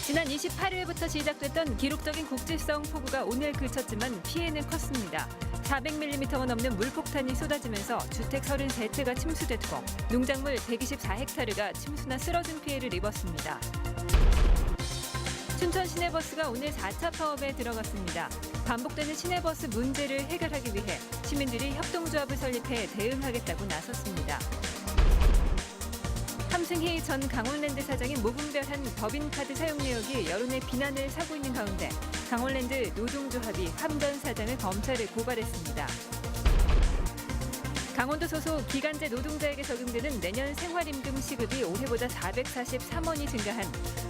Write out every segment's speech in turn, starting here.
지난 28일부터 시작됐던 기록적인 국지성 폭우가 오늘 그쳤지만 피해는 컸습니다. 400mm가 넘는 물폭탄이 쏟아지면서 주택 33채가 침수됐고 농작물 124헥타르가 침수나 쓰러진 피해를 입었습니다. 춘천 시내버스가 오늘 4차 파업에 들어갔습니다. 반복되는 시내버스 문제를 해결하기 위해 시민들이 협동조합을 설립해 대응하겠다고 나섰습니다. 함승희 전 강원랜드 사장의 모분별한 법인카드 사용 내역이 여론의 비난을 사고 있는 가운데 강원랜드 노동조합이 함 전 사장을 검찰에 고발했습니다. 강원도 소속 기간제 노동자에게 적용되는 내년 생활임금 시급이 올해보다 443원이 증가한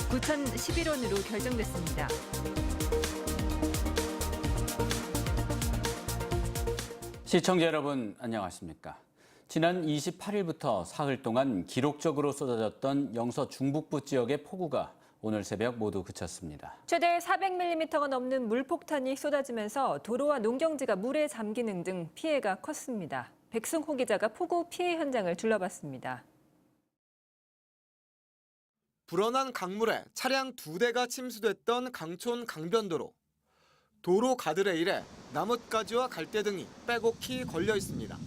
9,011원으로 결정됐습니다. 시청자 여러분 안녕하십니까? 지난 28일부터 사흘 동안 기록적으로 쏟아졌던 영서 중북부 지역의 폭우가 오늘 새벽 모두 그쳤습니다. 최대 400mm가 넘는 물폭탄이 쏟아지면서 도로와 농경지가 물에 잠기는 등 피해가 컸습니다. 백승호 기자가 폭우 피해 현장을 둘러봤습니다. 불어난 강물에 차량 2대가 침수됐던 강촌 강변도로. 도로 가드레일에 나뭇가지와 갈대 등이 빼곡히 걸려 있습니다.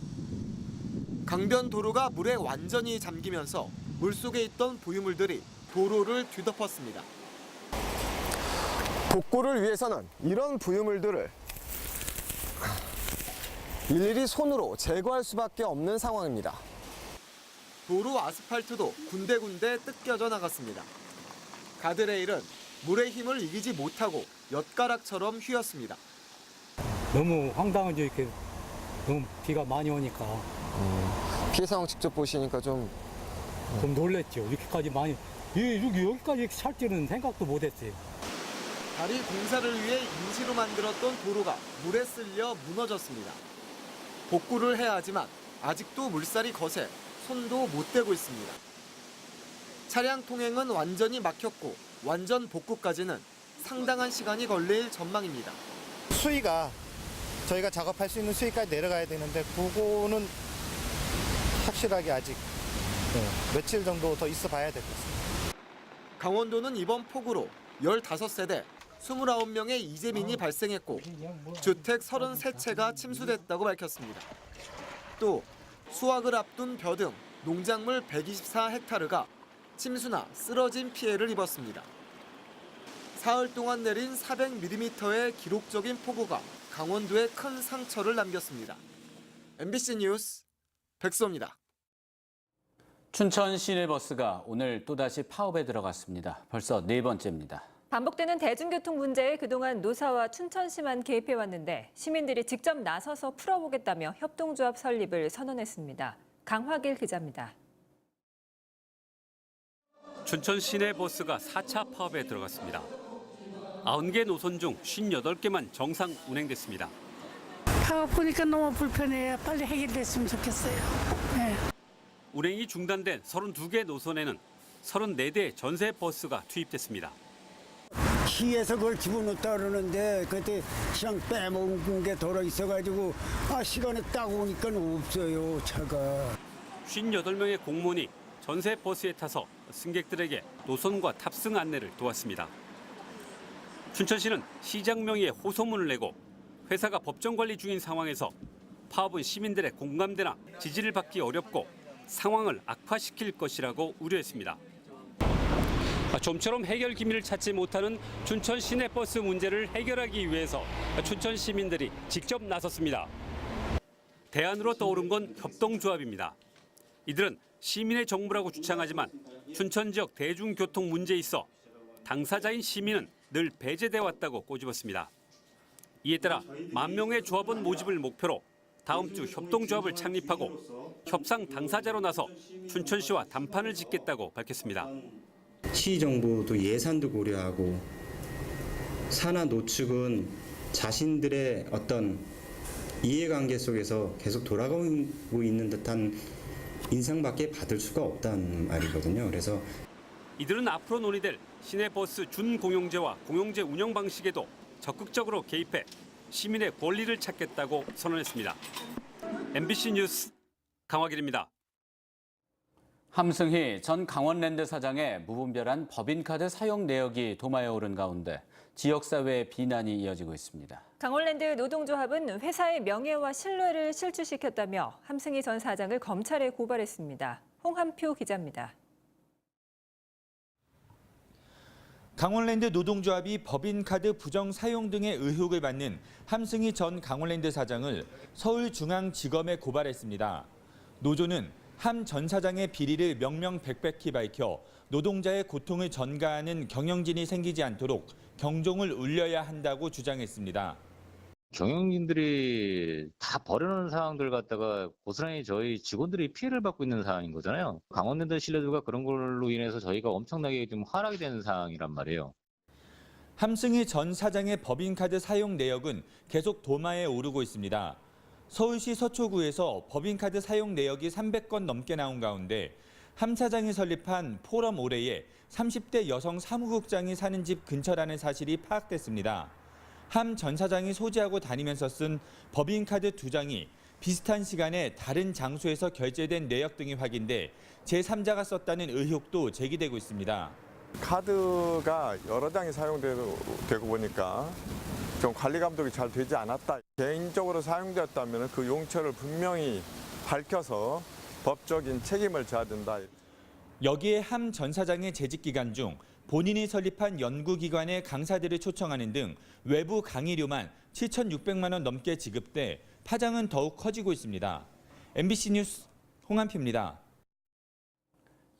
강변도로가 물에 완전히 잠기면서 물속에 있던 부유물들이 도로를 뒤덮었습니다. 복구를 위해서는 이런 부유물들을 일일이 손으로 제거할 수밖에 없는 상황입니다. 도로 아스팔트도 군데군데 뜯겨져 나갔습니다. 가드레일은 물의 힘을 이기지 못하고 엿가락처럼 휘었습니다. 너무 황당하죠. 이렇게 너무 비가 많이 오니까 피해 상황 직접 보시니까 좀 놀랬죠. 이렇게까지 많이 여기까지 찰 줄은 생각도 못했어요. 다리 공사를 위해 임시로 만들었던 도로가 물에 쓸려 무너졌습니다. 복구를 해야 하지만 아직도 물살이 거세 손도 못 대고 있습니다. 차량 통행은 완전히 막혔고 완전 복구까지는 상당한 시간이 걸릴 전망입니다. 수위가 저희가 작업할 수 있는 수위까지 내려가야 되는데 그거는 확실하게 아직 며칠 정도 더 있어 봐야 될 것 같습니다. 강원도는 이번 폭우로 15세대 29명의 이재민이 발생했고 주택 33채가 침수됐다고 밝혔습니다. 또 수확을 앞둔 벼 등 농작물 124헥타르가 침수나 쓰러진 피해를 입었습니다. 사흘 동안 내린 400mm의 기록적인 폭우가 강원도에 큰 상처를 남겼습니다. MBC 뉴스 백소입니다. 춘천 시내버스가 오늘 또다시 파업에 들어갔습니다. 벌써 4번째입니다. 반복되는 대중교통 문제에 그동안 노사와 춘천시만 개입해왔는데 시민들이 직접 나서서 풀어보겠다며 협동조합 설립을 선언했습니다. 강화길 기자입니다. 춘천 시내버스가 4차 파업에 들어갔습니다. 90개 노선 중 58개만 정상 운행됐습니다. 파업 보니까 너무 불편해요. 빨리 해결됐으면 좋겠어요. 네. 운행이 중단된 32개 노선에는 34대 전세 버스가 투입됐습니다. 시에서 그걸 집어넣었다 그러는데 그때 그냥 빼먹은 게 덜어 있어가지고 시간에 딱 오니까 없어요 차가. 58명의 공무원이 전세 버스에 타서 승객들에게 노선과 탑승 안내를 도왔습니다. 춘천시는 시장 명의의 호소문을 내고 회사가 법정 관리 중인 상황에서 파업은 시민들의 공감대나 지지를 받기 어렵고 상황을 악화시킬 것이라고 우려했습니다. 좀처럼 해결 기미를 찾지 못하는 춘천 시내버스 문제를 해결하기 위해서 춘천 시민들이 직접 나섰습니다. 대안으로 떠오른 건 협동조합입니다. 이들은 시민의 정부라고 주장하지만 춘천 지역 대중교통 문제에 있어 당사자인 시민은 늘 배제돼 왔다고 꼬집었습니다. 이에 따라 10,000명의 조합원 모집을 목표로 다음 주 협동조합을 창립하고 협상 당사자로 나서 춘천시와 담판을 짓겠다고 밝혔습니다. 시 정부도 예산도 고려하고 산하 노측은 자신들의 어떤 이해관계 속에서 계속 돌아가고 있는 듯한 인상밖에 받을 수가 없다는 말이거든요. 그래서 이들은 앞으로 논의될 시내버스 준공용제와 공용제 운영 방식에도 적극적으로 개입해 시민의 권리를 찾겠다고 선언했습니다. MBC 뉴스 강화길입니다. 함승희 전 강원랜드 사장의 무분별한 법인카드 사용 내역이 도마에 오른 가운데 지역사회의 비난이 이어지고 있습니다. 강원랜드 노동조합은 회사의 명예와 신뢰를 실추시켰다며 함승희 전 사장을 검찰에 고발했습니다. 홍한표 기자입니다. 강원랜드 노동조합이 법인카드 부정 사용 등의 의혹을 받는 함승희 전 강원랜드 사장을 서울중앙지검에 고발했습니다. 노조는 함 전 사장의 비리를 명명백백히 밝혀 노동자의 고통을 전가하는 경영진이 생기지 않도록 경종을 울려야 한다고 주장했습니다. 경영진들이 다 버려놓은 상황들 갖다가 고스란히 저희 직원들이 피해를 받고 있는 상황인 거잖아요. 강원랜드 신뢰도가 그런 걸로 인해서 저희가 엄청나게 좀 하락이 되는 상황이란 말이에요. 함승희 전 사장의 법인카드 사용 내역은 계속 도마에 오르고 있습니다. 서울시 서초구에서 법인카드 사용 내역이 300건 넘게 나온 가운데 함 사장이 설립한 포럼 올해에 30대 여성 사무국장이 사는 집 근처라는 사실이 파악됐습니다. 함 전 사장이 소지하고 다니면서 쓴 법인카드 2장이 비슷한 시간에 다른 장소에서 결제된 내역 등이 확인돼 제3자가 썼다는 의혹도 제기되고 있습니다. 카드가 여러 장이 사용되고 보니까 좀 관리 감독이 잘 되지 않았다. 개인적으로 사용되었다면 그 용처를 분명히 밝혀서 법적인 책임을 져야 된다. 여기에 함 전 사장의 재직 기간 중 본인이 설립한 연구기관의 강사들을 초청하는 등 외부 강의료만 7,600만 원 넘게 지급돼 파장은 더욱 커지고 있습니다. MBC 뉴스 홍한표입니다.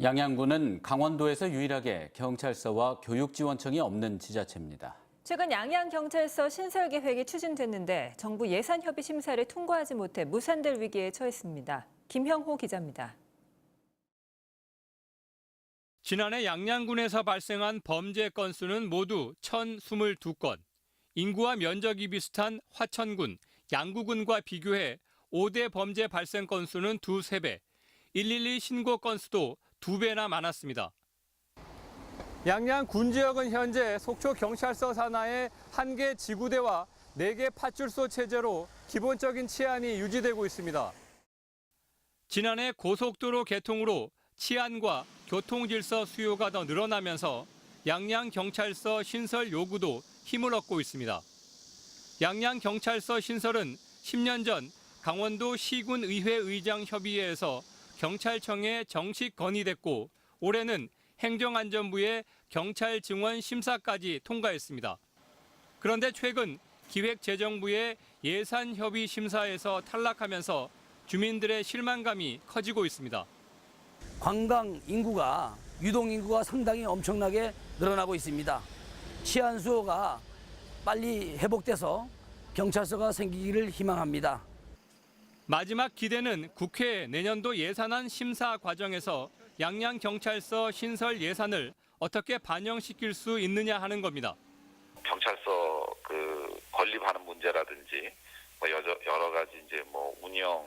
양양군은 강원도에서 유일하게 경찰서와 교육지원청이 없는 지자체입니다. 최근 양양경찰서 신설 계획이 추진됐는데 정부 예산협의 심사를 통과하지 못해 무산될 위기에 처했습니다. 김형호 기자입니다. 지난해 양양군에서 발생한 범죄 건수는 모두 1,022건. 인구와 면적이 비슷한 화천군, 양구군과 비교해 5대 범죄 발생 건수는 2~3배, 112 신고 건수도 2배나 많았습니다. 양양 군 지역은 현재 속초 경찰서 산하의 1개 지구대와 4개 파출소 체제로 기본적인 치안이 유지되고 있습니다. 지난해 고속도로 개통으로 치안과 교통질서 수요가 더 늘어나면서 양양경찰서 신설 요구도 힘을 얻고 있습니다. 양양경찰서 신설은 10년 전 강원도 시군의회의장협의회에서 경찰청에 정식 건의됐고 올해는 행정안전부의 경찰 증원 심사까지 통과했습니다. 그런데 최근 기획재정부의 예산협의 심사에서 탈락하면서 주민들의 실망감이 커지고 있습니다. 관광 인구가 유동 인구가 상당히 엄청나게 늘어나고 있습니다. 치안 수요가 빨리 회복돼서 경찰서가 생기기를 희망합니다. 마지막 기대는 국회 내년도 예산안 심사 과정에서 양양경찰서 신설 예산을 어떻게 반영시킬 수 있느냐 하는 겁니다. 경찰서 건립하는 문제라든지 여러 가지 운영,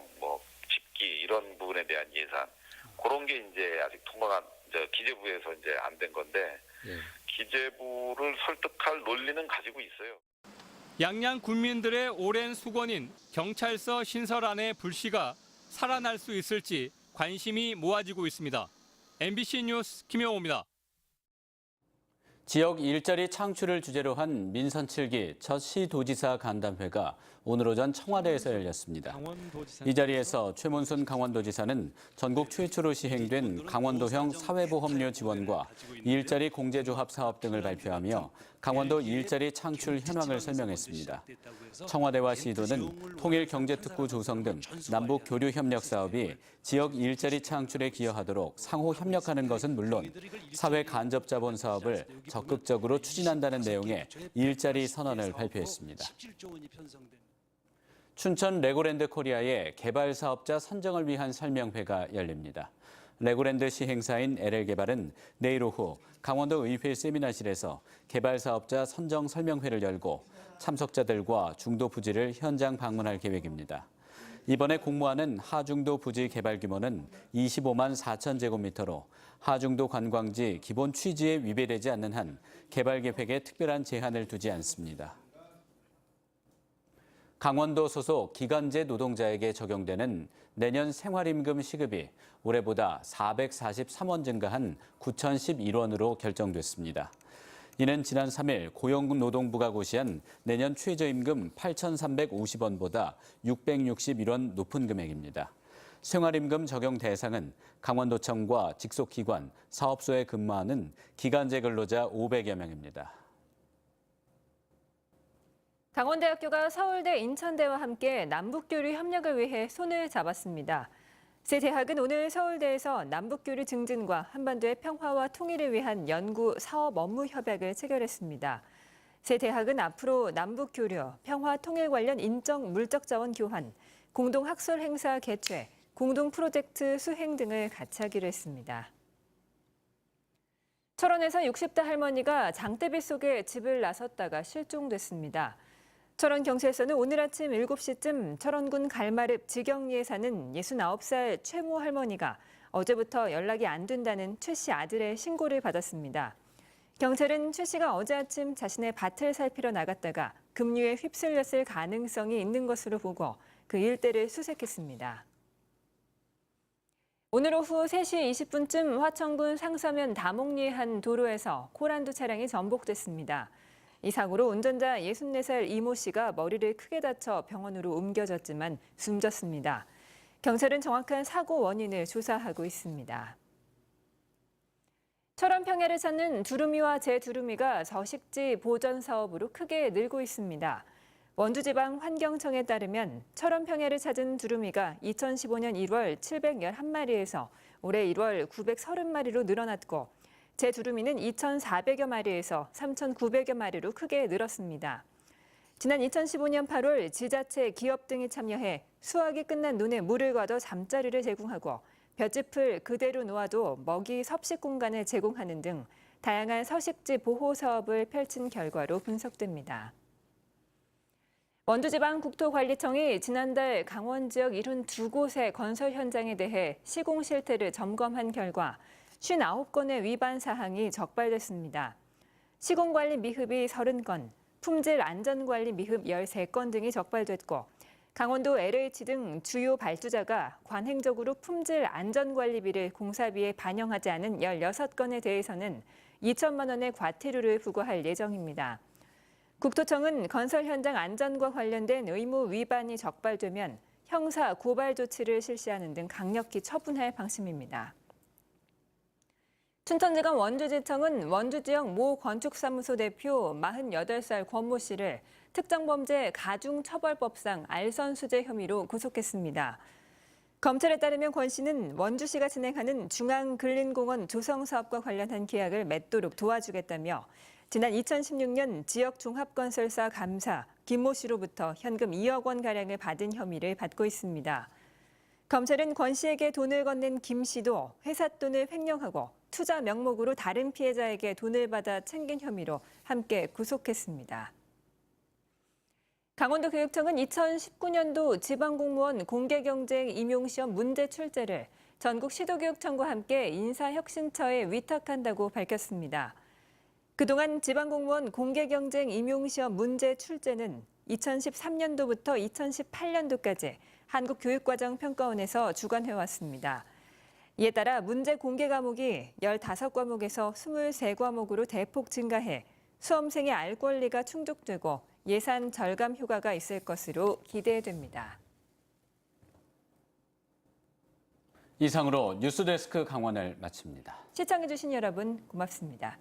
집기 이런 부분에 대한 예산 그런 게 이제 아직 통과가 기재부에서 이제 안 된 건데 기재부를 설득할 논리는 가지고 있어요. 양양 군민들의 오랜 수건인 경찰서 신설안의 불씨가 살아날 수 있을지 관심이 모아지고 있습니다. MBC 뉴스 김영호입니다. 지역 일자리 창출을 주제로 한 민선 7기 첫 시도지사 간담회가 오늘 오전 청와대에서 열렸습니다. 이 자리에서 최문순 강원도지사는 전국 최초로 시행된 강원도형 사회보험료 지원과 일자리 공제조합 사업 등을 발표하며 강원도 일자리 창출 현황을 설명했습니다. 청와대와 시도는 통일경제특구 조성 등 남북 교류 협력 사업이 지역 일자리 창출에 기여하도록 상호 협력하는 것은 물론 사회 간접 자본 사업을 적극적으로 추진한다는 내용의 일자리 선언을 발표했습니다. 춘천 레고랜드 코리아의 개발 사업자 선정을 위한 설명회가 열립니다. 레고랜드 시행사인 LL개발은 내일 오후 강원도 의회 세미나실에서 개발 사업자 선정 설명회를 열고 참석자들과 중도 부지를 현장 방문할 계획입니다. 이번에 공모하는 하중도 부지 개발 규모는 25만 4천 제곱미터로 하중도 관광지 기본 취지에 위배되지 않는 한 개발 계획에 특별한 제한을 두지 않습니다. 강원도 소속 기간제 노동자에게 적용되는 내년 생활임금 시급이 올해보다 443원 증가한 9,011원으로 결정됐습니다. 이는 지난 3일 고용노동부가 고시한 내년 최저임금 8,350원보다 661원 높은 금액입니다. 생활임금 적용 대상은 강원도청과 직속기관, 사업소에 근무하는 기간제 근로자 500여 명입니다. 강원대학교가 서울대, 인천대와 함께 남북교류 협력을 위해 손을 잡았습니다. 세 대학은 오늘 서울대에서 남북교류 증진과 한반도의 평화와 통일을 위한 연구, 사업 업무 협약을 체결했습니다. 세 대학은 앞으로 남북교류, 평화 통일 관련 인적 물적 자원 교환, 공동 학술 행사 개최, 공동 프로젝트 수행 등을 같이 하기로 했습니다. 철원에서 60대 할머니가 장대비 속에 집을 나섰다가 실종됐습니다. 철원 경찰서는 오늘 아침 7시쯤 철원군 갈마릅 지경리에 사는 69살 최모 할머니가 어제부터 연락이 안 된다는 최 씨 아들의 신고를 받았습니다. 경찰은 최 씨가 어제 아침 자신의 밭을 살피러 나갔다가 급류에 휩쓸렸을 가능성이 있는 것으로 보고 그 일대를 수색했습니다. 오늘 오후 3시 20분쯤 화천군 상서면 다목리의 한 도로에서 코란도 차량이 전복됐습니다. 이 사고로 운전자 64살 이모 씨가 머리를 크게 다쳐 병원으로 옮겨졌지만 숨졌습니다. 경찰은 정확한 사고 원인을 조사하고 있습니다. 철원 평야를 찾는 두루미와 재두루미가 서식지 보전 사업으로 크게 늘고 있습니다. 원주지방환경청에 따르면 철원 평야를 찾은 두루미가 2015년 1월 711마리에서 올해 1월 930마리로 늘어났고 재두루미는 2,400여 마리에서 3,900여 마리로 크게 늘었습니다. 지난 2015년 8월 지자체, 기업 등이 참여해 수확이 끝난 논에 물을 과도 잠자리를 제공하고 볏짚을 그대로 놓아도 먹이 섭식 공간을 제공하는 등 다양한 서식지 보호 사업을 펼친 결과로 분석됩니다. 원주지방국토관리청이 지난달 강원 지역 72곳의 건설 현장에 대해 시공 실태를 점검한 결과 59건의 위반 사항이 적발됐습니다. 시공관리 미흡이 30건, 품질 안전관리 미흡 13건 등이 적발됐고 강원도 LH 등 주요 발주자가 관행적으로 품질 안전관리비를 공사비에 반영하지 않은 16건에 대해서는 2천만 원의 과태료를 부과할 예정입니다. 국토청은 건설 현장 안전과 관련된 의무 위반이 적발되면 형사 고발 조치를 실시하는 등 강력히 처분할 방침입니다. 춘천지검 원주지청은 원주지역 모 건축사무소 대표 48살 권모 씨를 특정범죄 가중처벌법상 알선수재 혐의로 구속했습니다. 검찰에 따르면 권 씨는 원주시가 진행하는 중앙근린공원 조성사업과 관련한 계약을 맺도록 도와주겠다며 지난 2016년 지역종합건설사 감사 김모 씨로부터 현금 2억 원가량을 받은 혐의를 받고 있습니다. 검찰은 권 씨에게 돈을 건넨 김 씨도 회사 돈을 횡령하고 투자 명목으로 다른 피해자에게 돈을 받아 챙긴 혐의로 함께 구속했습니다. 강원도교육청은 2019년도 지방공무원 공개경쟁 임용시험 문제 출제를 전국 시도교육청과 함께 인사혁신처에 위탁한다고 밝혔습니다. 그동안 지방공무원 공개경쟁 임용시험 문제 출제는 2013년도부터 2018년도까지 한국교육과정평가원에서 주관해왔습니다. 이에 따라 문제 공개 과목이 15과목에서 23과목으로 대폭 증가해 수험생의 알 권리가 충족되고 예산 절감 효과가 있을 것으로 기대됩니다. 이상으로 뉴스데스크 강원을 마칩니다. 시청해주신 여러분 고맙습니다.